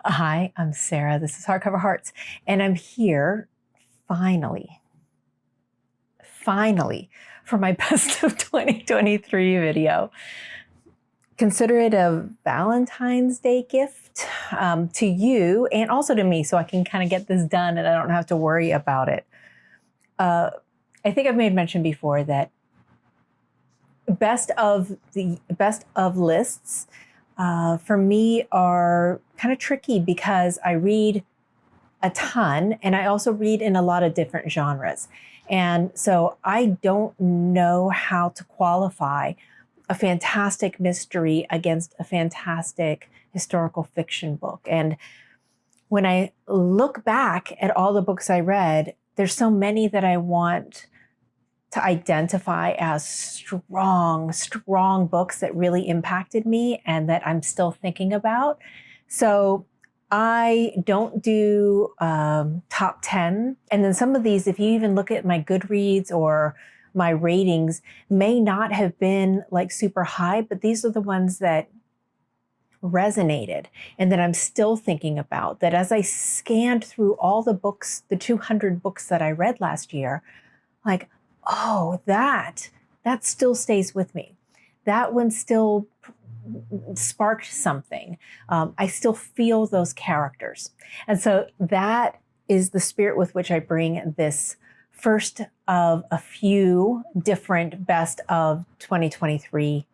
Hi, I'm Sarah. This is Hardcover Hearts, and I'm here finally for my best of 2023 video. Consider it a Valentine's Day gift to you and also to me, so I can kind of get this done and I don't have to worry about it. I think I've made mention before that best of lists for me are kind of tricky because I read a ton and I also read in a lot of different genres. And so I don't know how to qualify a fantastic mystery against a fantastic historical fiction book. And when I look back at all the books I read, there's so many that I want to identify as strong books that really impacted me and that I'm still thinking about. So I don't do top 10. And then some of these, if you even look at my Goodreads or my ratings, may not have been like super high, but these are the ones that resonated and that I'm still thinking about, that as I scanned through all the books, the 200 books that I read last year, like, oh, that still stays with me. That one still sparked something. I still feel those characters. And so that is the spirit with which I bring this first of a few different best of 2023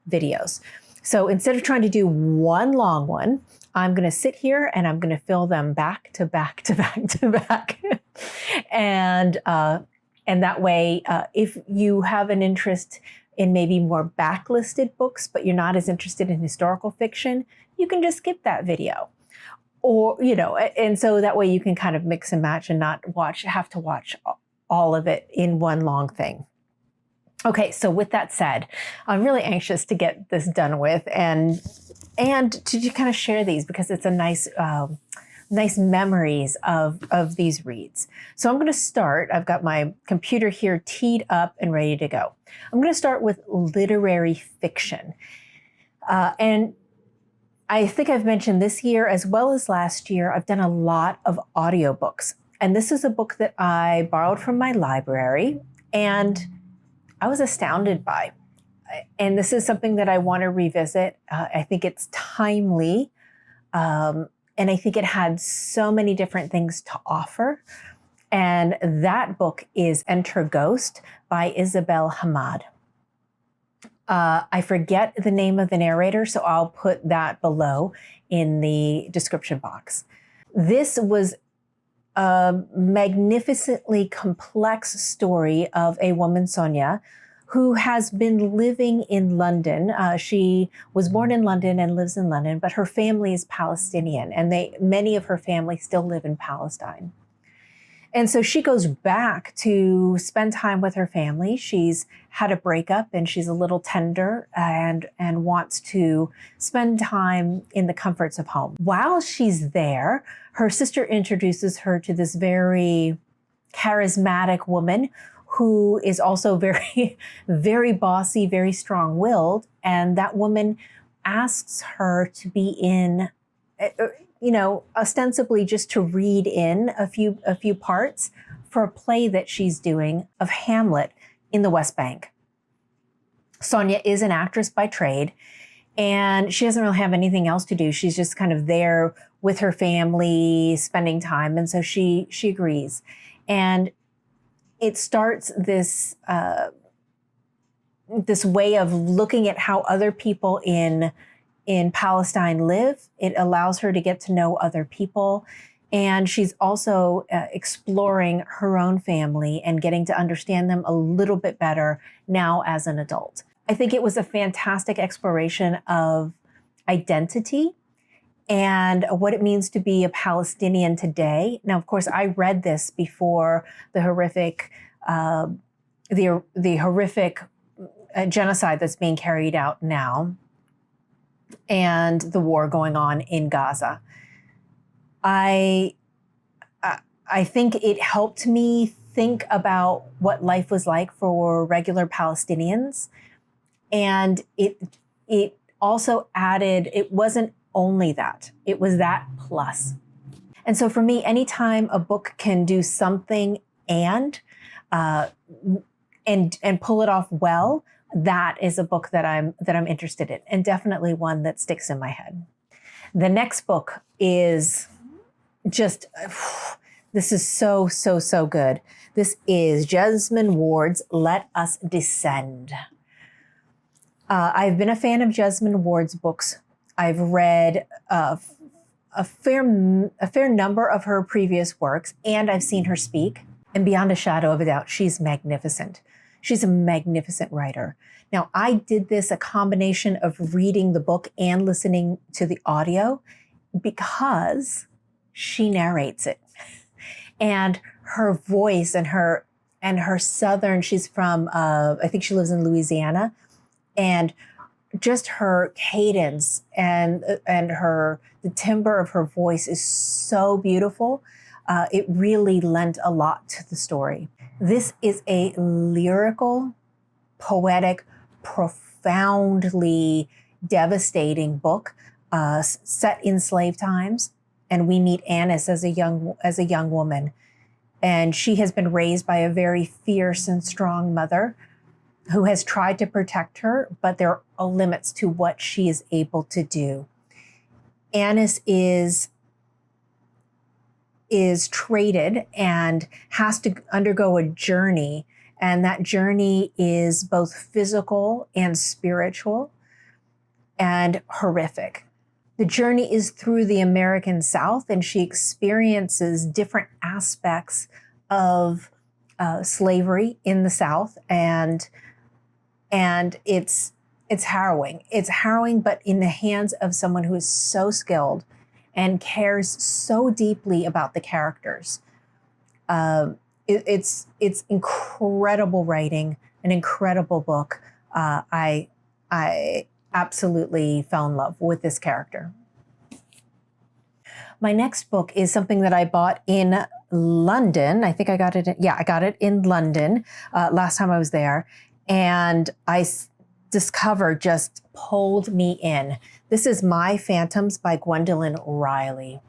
videos. So instead of trying to do one long one, I'm going to sit here and I'm going to fill them back to back to back to back. And that way, if you have an interest in maybe more backlisted books, but you're not as interested in historical fiction, you can just skip that video. Or, and so that way you can kind of mix and match and not have to watch all of it in one long thing. Okay, so with that said, I'm really anxious to get this done with and to kind of share these because it's a nice memories of these reads. So I'm going to start. I've got my computer here teed up and ready to go. I'm going to start with literary fiction. And I think I've mentioned this year as well as last year, I've done a lot of audiobooks. And this is a book that I borrowed from my library and I was astounded by. And this is something that I want to revisit. I think it's timely. And I think it had so many different things to offer. And that book is Enter Ghost by Isabella Hammad. I forget the name of the narrator, so I'll put that below in the description box. This was a magnificently complex story of a woman, Sonia, who has been living in London. She was born in London and lives in London, but her family is Palestinian, and many of her family still live in Palestine. And so she goes back to spend time with her family. She's had a breakup and she's a little tender and wants to spend time in the comforts of home. While she's there, her sister introduces her to this very charismatic woman who is also very, very bossy, very strong-willed. And that woman asks her to be in, ostensibly just to read in a few parts for a play that she's doing of Hamlet in the West Bank. Sonia is an actress by trade, and she doesn't really have anything else to do. She's just kind of there with her family, spending time. And so she agrees. And it starts this way of looking at how other people in Palestine live. It allows her to get to know other people. And she's also exploring her own family and getting to understand them a little bit better now as an adult. I think it was a fantastic exploration of identity and what it means to be a Palestinian today. Now, of course, I read this before the horrific genocide that's being carried out now and the war going on in Gaza. I think it helped me think about what life was like for regular Palestinians. And it also added, it wasn't only that. It was that plus. And so for me, anytime a book can do something and pull it off well, that is a book that I'm interested in, and definitely one that sticks in my head. The next book is just, this is so, so, so good. This is Jesmyn Ward's Let Us Descend. I've been a fan of Jesmyn Ward's books. I've read a fair number of her previous works, and I've seen her speak. And beyond a shadow of a doubt, she's magnificent. She's a magnificent writer. Now, I did this a combination of reading the book and listening to the audio because she narrates it. And her voice and her Southern, she's from, I think she lives in Louisiana, and just her cadence and the timbre of her voice is so beautiful. It really lent a lot to the story. This is a lyrical, poetic, profoundly devastating book set in slave times. And we meet Annis as a young woman. And she has been raised by a very fierce and strong mother who has tried to protect her, but there are limits to what she is able to do. Annis is traded and has to undergo a journey, and that journey is both physical and spiritual and horrific. The journey is through the American South, and she experiences different aspects of slavery in the South, and it's harrowing. It's harrowing, but in the hands of someone who is so skilled and cares so deeply about the characters. It's incredible writing, an incredible book. I absolutely fell in love with this character. My next book is something that I bought in London. I think I got it. I got it in London last time I was there, and I discovered just pulled me in. This is My Phantoms by Gwendoline Riley.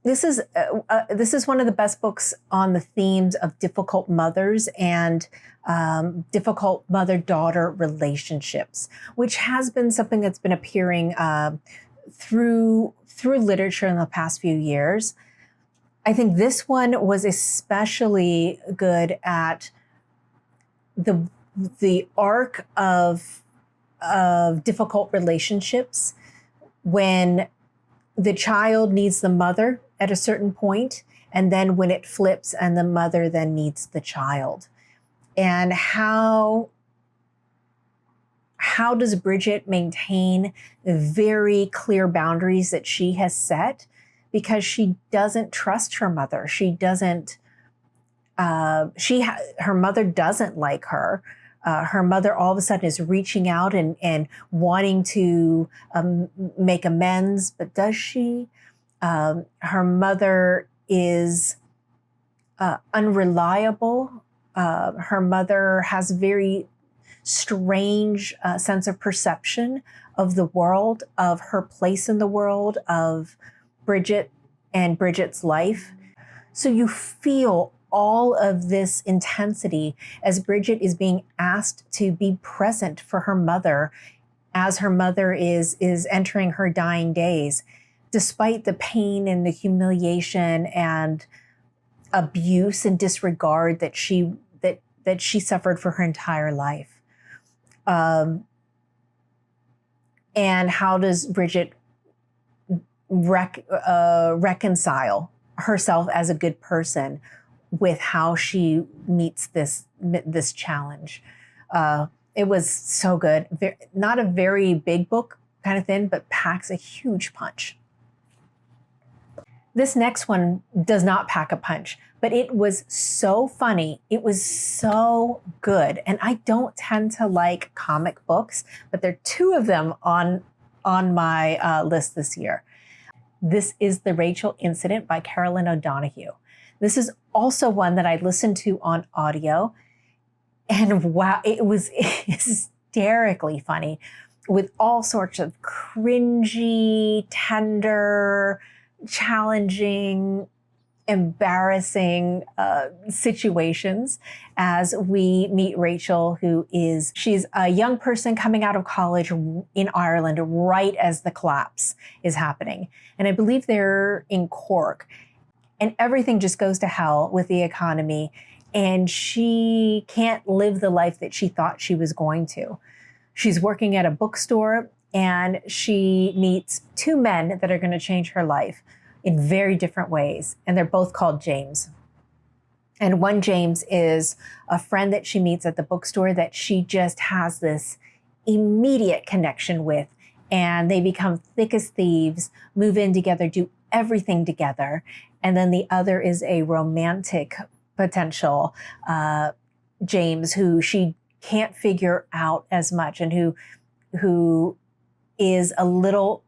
This is one of the best books on the themes of difficult mothers and difficult mother-daughter relationships, which has been something that's been appearing through literature in the past few years. I think this one was especially good at the arc of difficult relationships when the child needs the mother at a certain point, and then when it flips and the mother then needs the child. And how does Bridget maintain the very clear boundaries that she has set? Because she doesn't trust her mother. She doesn't, her mother doesn't like her. Her mother all of a sudden is reaching out and wanting to make amends, but does she? Her mother is unreliable. Her mother has very strange sense of perception of the world, of her place in the world, of Bridget and Bridget's life. So you feel all of this intensity as Bridget is being asked to be present for her mother as her mother is entering her dying days, despite the pain and the humiliation and abuse and disregard that she suffered for her entire life. And how does Bridget reconcile herself as a good person with how she meets this challenge? It was so good. Not a very big book, kind of thin, but packs a huge punch. This next one does not pack a punch, but it was so funny. It was so good. And I don't tend to like comic books, but there are two of them on my list this year. This is The Rachel Incident by Carolyn O'Donoghue. This is also one that I listened to on audio. And wow, it was hysterically funny with all sorts of cringy, tender, challenging, embarrassing situations as we meet Rachel, she's a young person coming out of college in Ireland right as the collapse is happening. And I believe they're in Cork, and everything just goes to hell with the economy. And she can't live the life that she thought she was going to. She's working at a bookstore, and she meets two men that are going to change her life in very different ways. And they're both called James. And one James is a friend that she meets at the bookstore that she just has this immediate connection with. And they become thick as thieves, move in together, do everything together. And then the other is a romantic potential James, who she can't figure out as much, and who is a little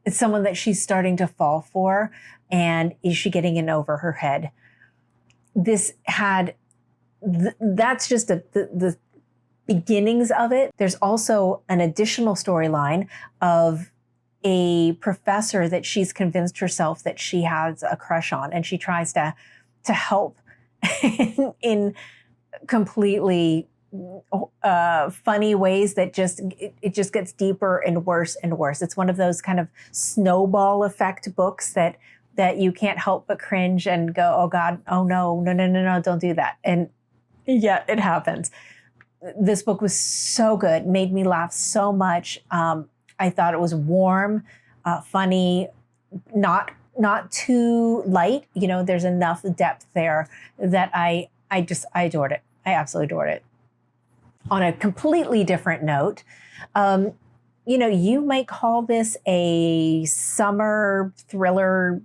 it's someone that she's starting to fall for, and is she getting in over her head? That's just the beginnings of it. There's also an additional storyline of a professor that she's convinced herself that she has a crush on, and she tries to help in completely funny ways that it just gets deeper and worse and worse. It's one of those kind of snowball effect books that you can't help but cringe and go, oh God, oh no, don't do that. And yeah, it happens. This book was so good, made me laugh so much. I thought it was warm, funny, not too light. You know, there's enough depth there that I adored it. I absolutely adored it. On a completely different note, you might call this a summer thriller,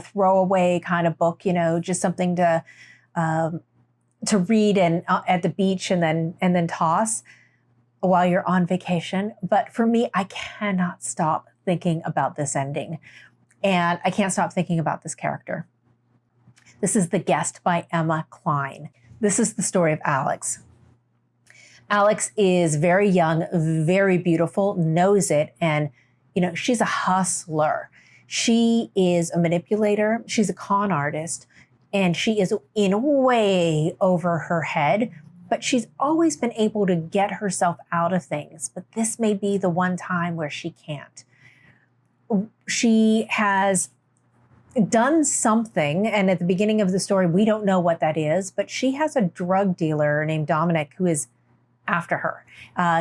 throwaway kind of book, just something to read and at the beach and then toss while you're on vacation. But for me, I cannot stop thinking about this ending, and I can't stop thinking about this character. This is The Guest by Emma Cline. This is the story of Alex. Alex is very young, very beautiful, knows it, and she's a hustler. She is a manipulator. She's a con artist, and she is in way over her head. But she's always been able to get herself out of things. But this may be the one time where she can't. She has done something, and at the beginning of the story, we don't know what that is, but she has a drug dealer named Dominic who is after her.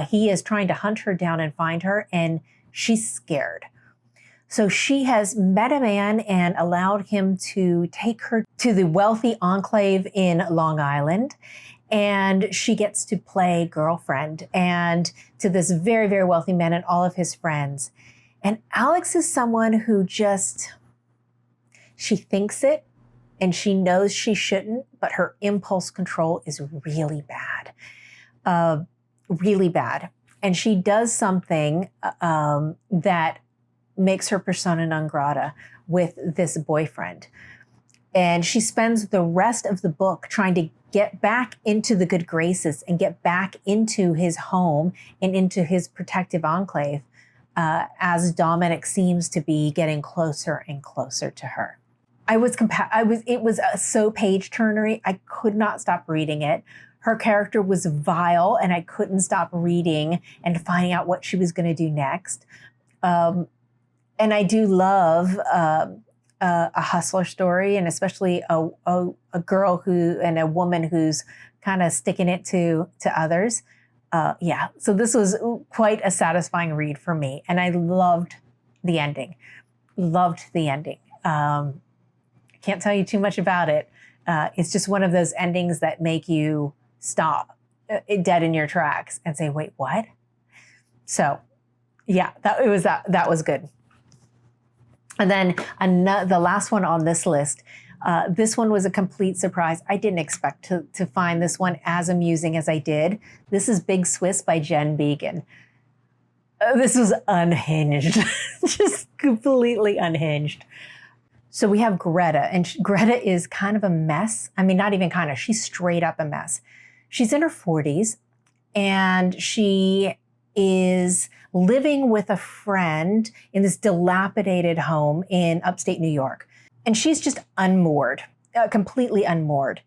He is trying to hunt her down and find her, and she's scared. So she has met a man and allowed him to take her to the wealthy enclave in Long Island. And she gets to play girlfriend and to this very, very wealthy man and all of his friends. And Alex is someone who she thinks it and she knows she shouldn't, but her impulse control is really bad, really bad. And she does something that makes her persona non grata with this boyfriend. And she spends the rest of the book trying to get back into the good graces and get back into his home and into his protective enclave as Dominic seems to be getting closer and closer to her. It was so page turnery. I could not stop reading it. Her character was vile, and I couldn't stop reading and finding out what she was going to do next. And I do love a hustler story, and especially a girl and a woman who's kind of sticking it to others. So this was quite a satisfying read for me, and I loved the ending. Can't tell you too much about it. It's just one of those endings that make you stop dead in your tracks and say, wait, what? So yeah, that was good. And then the last one on this list, this one was a complete surprise. I didn't expect to find this one as amusing as I did. This is Big Swiss by Jen Beagin. This was unhinged, just completely unhinged. So we have Greta, and Greta is kind of a mess. I mean, not even kind of, she's straight up a mess. She's in her 40s, and she is living with a friend in this dilapidated home in upstate New York. And she's just unmoored, completely unmoored.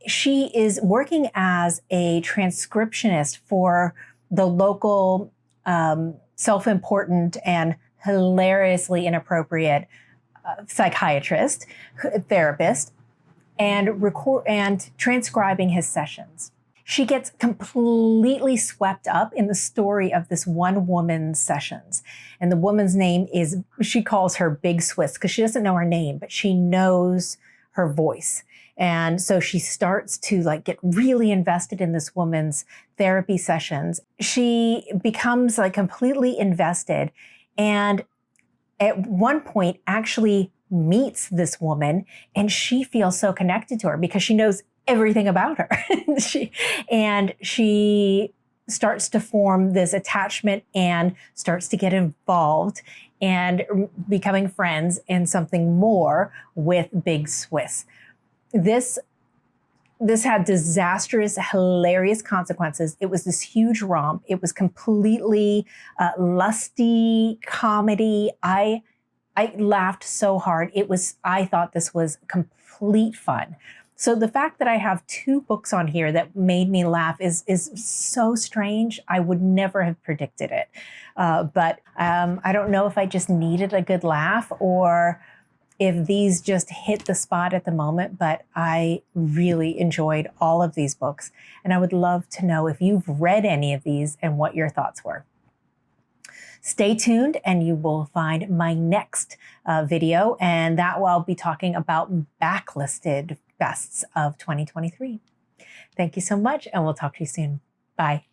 She is working as a transcriptionist for the local self-important and hilariously inappropriate psychiatrist, therapist, and transcribing his sessions. She gets completely swept up in the story of this one woman's sessions. And the woman's name is, she calls her Big Swiss because she doesn't know her name, but she knows her voice. And so she starts to like get really invested in this woman's therapy sessions. She becomes like completely invested, and at one point actually meets this woman, and she feels so connected to her because she knows everything about her. she starts to form this attachment and starts to get involved and becoming friends in something more with Big Swiss. This had disastrous, hilarious consequences. It was this huge romp. It was completely lusty comedy. I laughed so hard. I thought this was complete fun. So the fact that I have 2 books on here that made me laugh is so strange. I would never have predicted it. But I don't know if I just needed a good laugh or if these just hit the spot at the moment, but I really enjoyed all of these books. And I would love to know if you've read any of these and what your thoughts were. Stay tuned and you will find my next video, and that will be talking about backlisted bests of 2023. Thank you so much, and we'll talk to you soon. Bye.